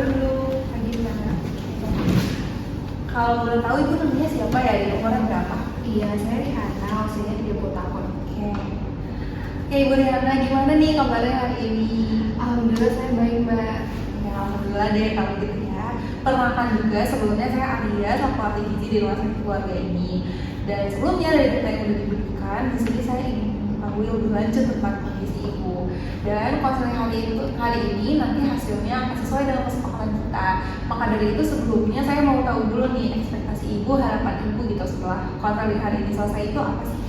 dulu. Lagi gimana? Kalau boleh tahu ibu namanya siapa ya, di umurnya berapa? Iya, saya Rihanna, usianya 30 tahun. Oke. Oke Ibu Rihanna, gimana nih kabarnya hari ini? Alhamdulillah saya baik, Mbak. Ya alhamdulillah deh kalau gitu ya. Perkenalkan juga, sebelumnya saya Arya, selaku ahli gizi di rumah sakit keluarga ini. Dan sebelumnya dari data yang sudah diberikan, di sini saya ingin mengetahui lebih lanjut tentang kondisi ibu. Dan konseling kali ini nanti hasilnya akan sesuai dengan kesepakatan kita. Maka dari itu sebelumnya saya mau tahu dulu nih ekspektasi ibu, harapan ibu gitu setelah konseling hari ini selesai itu apa sih?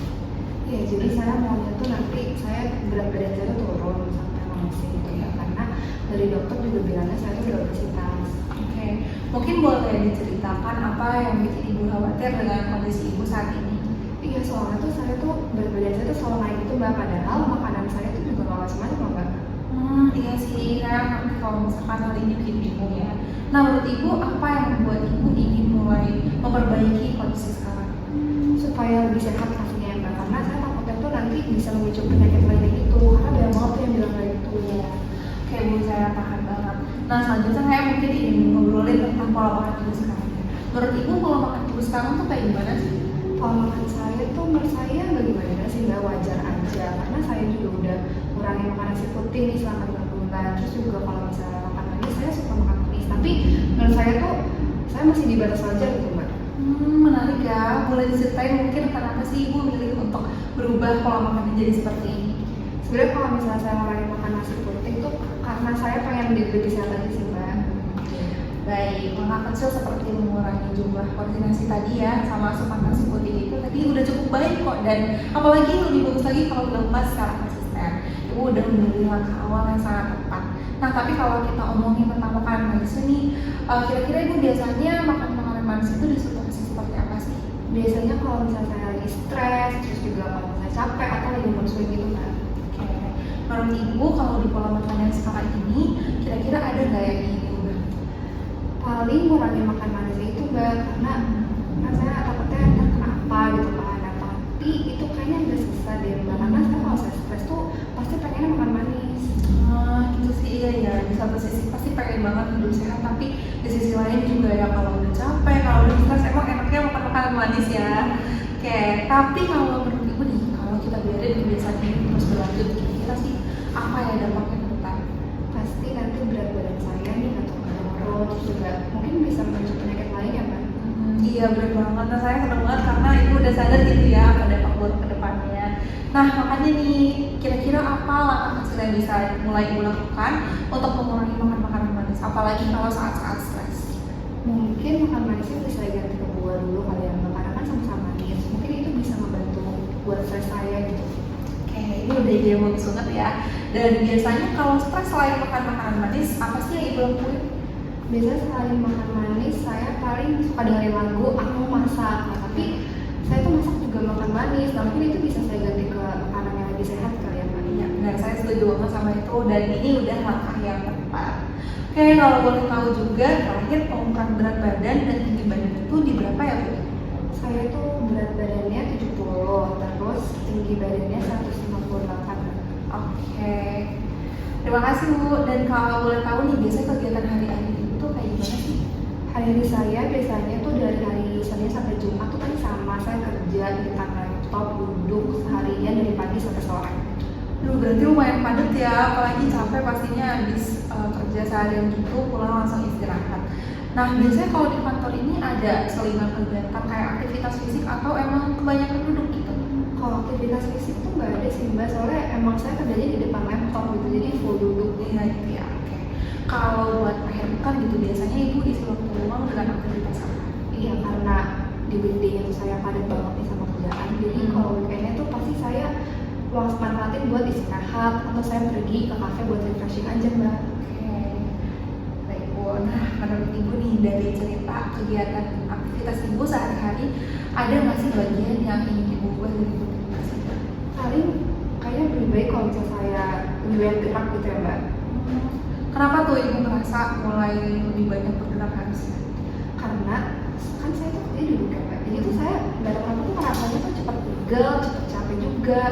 Ya, jadi saya maunya tuh nanti saya berat badan saya tuh turun sampai langsing gitu ya, karena dari dokter juga bilangnya saya tuh udah obesitas. Oke, mungkin boleh diceritakan apa yang bikin ibu khawatir dengan kondisi ibu saat ini? Iya, soalnya tuh saya tuh berat badan saya tuh selalu naik gitu, Mbak, padahal makanan saya tuh juga nggak macam-macam loh, Mbak. Iya sih, saya ngerti kalau misalkan hal ini bikin bingung ya. Nah, menurut ibu apa yang membuat ibu ingin mulai memperbaiki kondisi sekarang? Supaya lebih sehat pastinya ya, Mbak, karena saya takutnya tuh nanti bisa memicu penyakit lainnya gitu, karena banyak banget tuh yang bilang kayak gitu ya. Oke Bu, saya paham banget. Nah, selanjutnya saya mungkin ingin ngobrolin tentang pola makan ibu sekarang ya. Menurut ibu pola makan ibu sekarang tuh kayak gimana sih? Pola makan saya tuh menurut saya nggak gimana sih, Mbak, wajar aja, karena saya juga udah kurangi makan nasi putih nih selama 5 bulan. Terus juga kalau misalnya makan manis, saya suka makan manis, tapi menurut saya tuh saya masih di batas wajar gitu, Mbak. Menarik ya. Boleh diceritain mungkin kenapa sih ibu milih untuk berubah pola makan jadi seperti ini? Sebenarnya kalau misalnya saya ngurangi makan nasi putih itu karena saya pengen lebih sehat aja sih, Mbak. Baik, langkah kecil seperti mengurangi jumlah porsi nasi tadi ya, sama asupan nasi putih itu tadi udah cukup baik kok. Dan apalagi lebih bagus lagi kalau dilakukan secara konsisten. Ibu udah memilih langkah awal yang sangat tepat. Nah, tapi kalau kita omongin tentang makanan manis nih, kira-kira ibu biasanya makan makanan manis itu di situasi seperti apa sih? Biasanya kalau misalnya saya lagi stres, terus juga kalau misalnya capek atau lagi mood swing gitu, Mbak. Oke, menurut ibu kalau di pola makan yang sekarang ini, kira-kira ada nggak yang ingin diubah? Paling ngurangi makan manis itu, Mbak, karena kan saya takutnya entah kenapa gitu kan. Nah, tapi itu kayaknya udah susah deh, Mbak, karena saya kalau saya stres tuh pasti pengennya makan manis. Itu sih iya ya, di satu sisi pasti pengen banget hidup sehat, tapi di sisi lain juga ya kalau udah capek, kalau udah stres emang enaknya makan makanan manis ya. Oke, tapi kalau menurut ibu nih, kalau kita biarin kebiasaan ini terus berlanjut, kira-kira sih apa ya dampaknya ke depan? Pasti nanti berat badan saya nih atau turun, terus juga mungkin bisa memicu penyakit lain ya, Mbak. Iya benar banget, nah saya senang banget karena ibu udah sadar gitu ya apa dampak buat ke depannya. Nah makanya nih, kira-kira apa langkah kecil yang bisa mulai ibu lakukan untuk mengurangi makan makanan manis, apalagi kalau saat-saat stres? Mungkin makan manisnya bisa ganti ke buah dulu kali ya, Mbak, karena kan sama-sama manis. Mungkin itu bisa membantu buat stres saya gitu. Oke, ini udah ide yang bagus banget ya. Dan biasanya kalau stres selain makan makanan manis, apa sih yang ibu lakuin? Biasanya selain makan manis, saya paling suka dengerin lagu atau masak. Nah, tapi saya tuh masak juga makan manis. Nah, mungkin itu bisa saya ganti ke makanan yang lebih sehat kali ya, Mbak. Iya, benar, saya setuju banget sama itu dan ini udah langkah yang tepat. Oke, kalau boleh tahu juga terakhir pengukuran berat badan dan tinggi badan itu di berapa ya Bu? Saya tuh berat badannya 70, terus tinggi badannya 158. Oke, terima kasih Bu. Dan kalau boleh tahu nih, biasanya kegiatan hari-hari ibu tuh kayak gimana sih? Hari-hari saya biasanya tuh dari hari Senin sampai Jumat tuh kan sama, saya kerja di depan laptop, duduk seharian dari pagi sampai sore. Berarti lumayan padat ya, apalagi capek pastinya habis kerja seharian gitu, pulang langsung istirahat. Nah, biasanya kalau di kantor ini ada selingan kegiatan kayak aktivitas fisik atau emang kebanyakan duduk gitu? Kalau aktivitas fisik tuh nggak ada sih, Mbak, soalnya emang saya kerjanya di depan laptop gitu, jadi full duduk. Iya gitu ya, oke. Kalau buat akhir pekan gitu, biasanya ibu isi waktu luang dengan aktivitas apa? Iya, karena di weekday itu saya padat banget nih sama kerjaan, jadi kalau weekendnya tuh pasti saya manfaatin buat istirahat atau saya pergi ke kafe buat refreshing aja, Mbak. Oke, baik Bu. Nah, menurut ibu nih dari cerita kegiatan aktivitas ibu sehari-hari, ada nggak sih bagian yang ingin ibu ubah dari rutinitas ibu? Paling kayaknya lebih baik kalau misalnya saya lebih banyak gerak gitu ya, Mbak. Kenapa tuh ibu merasa mulai lebih banyak bergerak harusnya? Karena kan saya tuh kerja duduk ya, Mbak. Jadi tuh saya nggak tahu kenapa tuh rasanya tuh cepat pegel, cepat capek juga.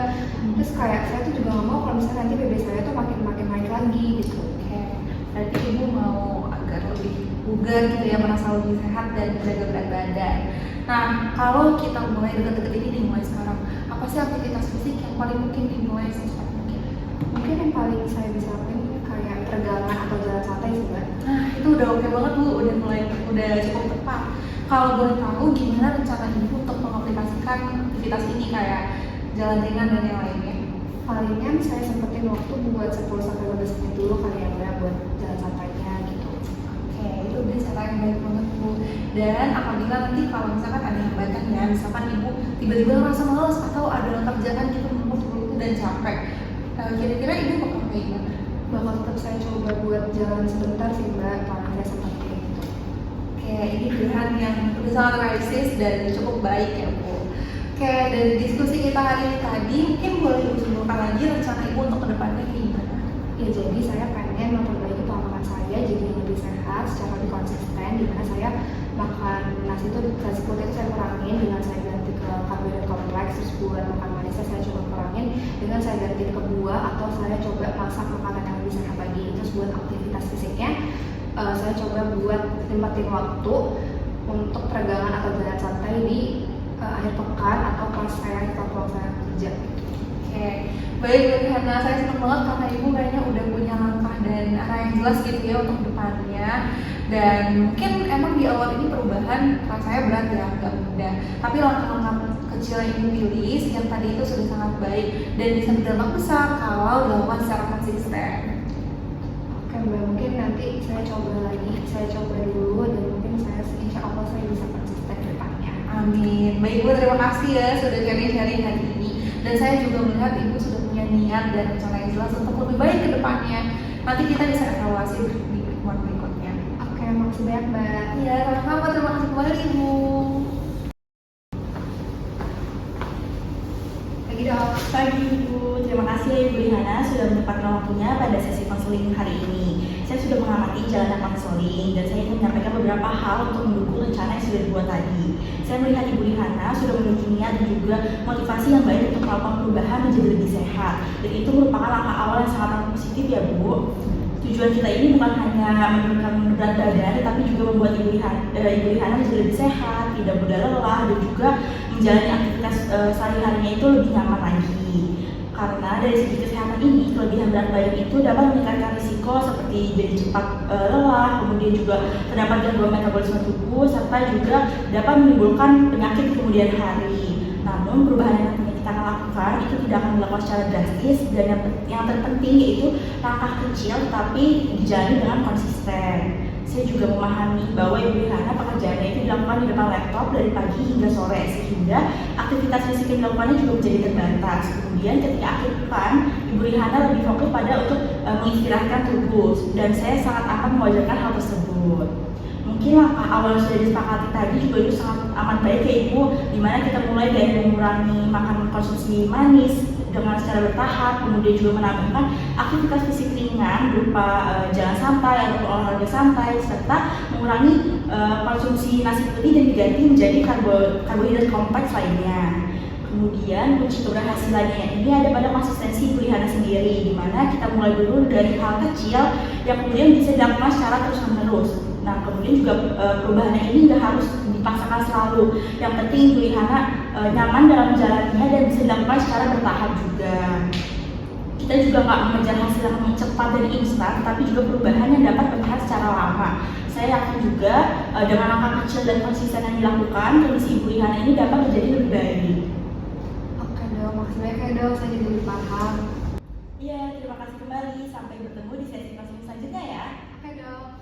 Terus kayak saya tuh juga nggak mau kalau misalnya nanti BB saya tuh makin naik lagi gitu. Oke, berarti ibu mau agar lebih bugar gitu ya, merasa lebih sehat dan menjaga berat badan. Nah, kalau kita mulai deket-deket ini nih, mulai sekarang, apa sih aktivitas fisik yang paling mungkin dimulai secepat mungkin? Mungkin yang paling saya bisa lakuin kayak peregangan atau jalan santai sih Mbak. Nah, itu udah oke banget Bu, udah cukup tepat. Kalau boleh tahu gimana rencana Ibu untuk mengaplikasikan aktivitas ini kayak jalan ringan dan yang lainnya? Palingan saya sempetin waktu buat 10-15 menit dulu kali ya Mbak, buat jalan santainya gitu. Oke, itu udah cara yang baik banget Bu. Dan apabila nanti kalau misalkan ada hambatan ya, misalkan Ibu tiba-tiba merasa malas atau ada kerjaan gitu menumpuk dan capek, kira-kira Ibu bakal kayak gimana? Bakal tetap saya coba buat jalan sebentar sih Mbak, kalau saya sempetin gitu. Oke, ini pilihan yang udah sangat realistis dan cukup baik ya Bu. Oke, dari diskusi kita hari ini tadi, mungkin boleh Ibu simpulkan lagi rencana Ibu untuk kedepannya kayak gimana? Ya jadi saya pengen memperbaiki pola makan saya jadi yang lebih sehat secara lebih konsisten, dimana saya makan nasi putih itu saya kurangin dengan saya ganti ke karbohidrat kompleks, terus buat makan manisnya saya coba kurangin dengan saya ganti ke buah atau saya coba masak makanan yang lebih sehat lagi. Terus buat aktivitas fisiknya saya coba buat nyempetin waktu untuk peregangan atau jalan santai di akhir pekan atau pas saya pulang saya kerja. Oke, baik Bu Rihana, saya senang banget karena Ibu kayaknya udah punya langkah dan arah yang jelas gitu ya untuk depannya. Dan mungkin emang di awal ini perubahan rasanya berat ya, nggak mudah. Tapi langkah-langkah kecil yang Ibu pilih yang tadi itu sudah sangat baik dan bisa berdampak besar kalau dilakukan secara konsisten. Oke Mbak, mungkin nanti saya coba dulu dan mungkin insya Allah saya bisa konsisten ke depannya. Amin. Baik Bu, terima kasih ya sudah sharing-sharing hari ini. Dan saya juga melihat Ibu sudah punya niat dan rencana yang jelas untuk lebih baik ke depannya. Nanti kita bisa evaluasi di pertemuan berikutnya. Oke, makasih banyak Mbak. Iya, sama-sama. Terima kasih kembali Ibu. Pagi dok. Pagi Ibu, terima kasih ya Ibu Rihana sudah menyempatkan waktunya pada sesi konseling hari ini. Saya sudah mengamati jalannya konseling dan saya ingin menyampaikan beberapa hal untuk mendukung rencana yang sudah dibuat tadi. Saya melihat Ibu Rihana sudah memiliki niat dan juga motivasi yang baik untuk melakukan perubahan menjadi lebih sehat. Dan itu merupakan langkah awal yang sangat positif ya Bu. Tujuan kita ini bukan hanya menurunkan berat badan, tetapi juga membuat Ibu Rihana menjadi lebih sehat, tidak mudah lelah, dan juga menjalani aktivitas sehari-harinya itu lebih nyaman lagi. Karena dari segi kesehatan ini, kelebihan berat badan itu dapat meningkatkan risiko seperti jadi cepat lelah, kemudian juga terdapat gangguan metabolisme tubuh, serta juga dapat menimbulkan penyakit di kemudian hari. Namun perubahan yang nantinya kita akan lakukan itu tidak akan dilakukan secara drastis, dan yang terpenting yaitu langkah kecil tapi dijalani dengan konsisten. Saya juga memahami bahwa Ibu Rihana pekerjaannya itu dilakukan di depan laptop dari pagi hingga sore, sehingga aktivitas fisik yang dilakukannya juga menjadi terbatas. Kemudian ketika akhir pekan, Ibu Rihana lebih fokus pada untuk mengistirahatkan tubuh, dan saya sangat akan mewajarkan hal tersebut. Mungkin langkah awal yang sudah disepakati tadi juga itu sangat amat baik ya Ibu, dimana kita mulai dari mengurangi makan konsumsi manis dengan secara bertahap, kemudian juga menambahkan aktivitas fisik ringan berupa jalan santai atau olahraga santai, serta mengurangi konsumsi nasi putih dan diganti menjadi karbohidrat kompleks lainnya. Kemudian kunci keberhasilannya ini ada pada konsistensi Ibu Rihana sendiri, di mana kita mulai dulu dari hal kecil yang kemudian bisa dilakukan secara terus-menerus. Nah, kemudian juga perubahannya ini nggak harus dipaksakan selalu. Yang penting Ibu Rihana nyaman dalam menjalaninya dan bisa dilakukan secara bertahap juga. Kita juga nggak mengejar hasil yang cepat dan instan, tapi juga perubahan yang dapat bertahan secara lama. Saya yakin juga dengan langkah kecil dan konsisten yang dilakukan, kondisi Ibu Rihana ini dapat menjadi lebih baik. Oke dok, makasih banyak ya dok, saya jadi lebih paham. Iya, terima kasih kembali. Sampai bertemu di sesi konseling selanjutnya ya. Oke dok.